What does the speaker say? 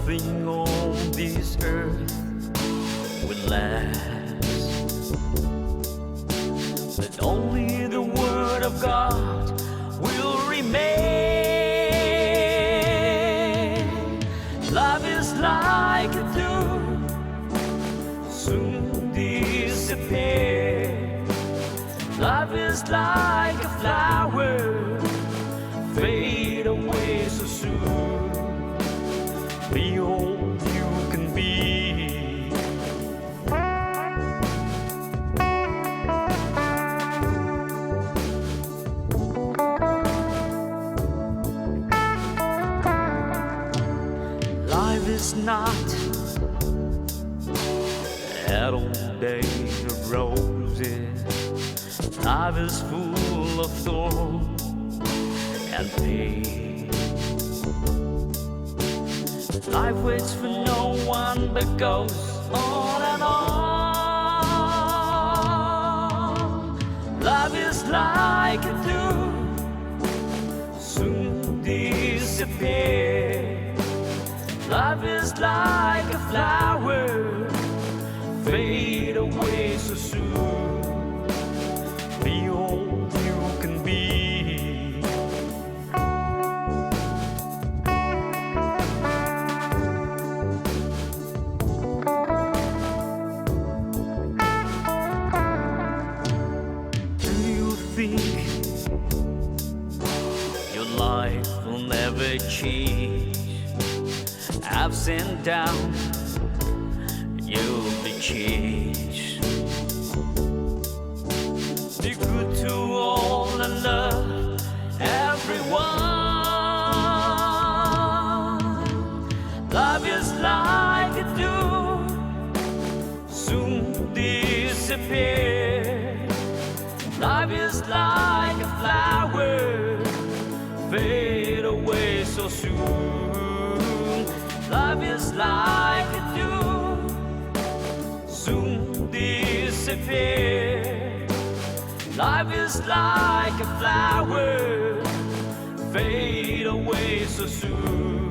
nothing on this earth will last, but only the Word of God will remain. Love is like a dew, soon disappear. Love is like a flower, fade away so soon. Be all you can be. Life is not at all days of roses. Life is full of thorns and pain. Life waits for no one but goes on and on. Love is like a dew, soon disappear. Love is like a flower, fade away so soon. Be all you can be. Do you think your life will never change? Ups and downs, you'll be changed. Be good to all and love everyone. Love is like a dew, soon disappear. Love is like a flower, fade away so soon. Love is like a dew, soon disappear. Life is like a flower, fade away so soon.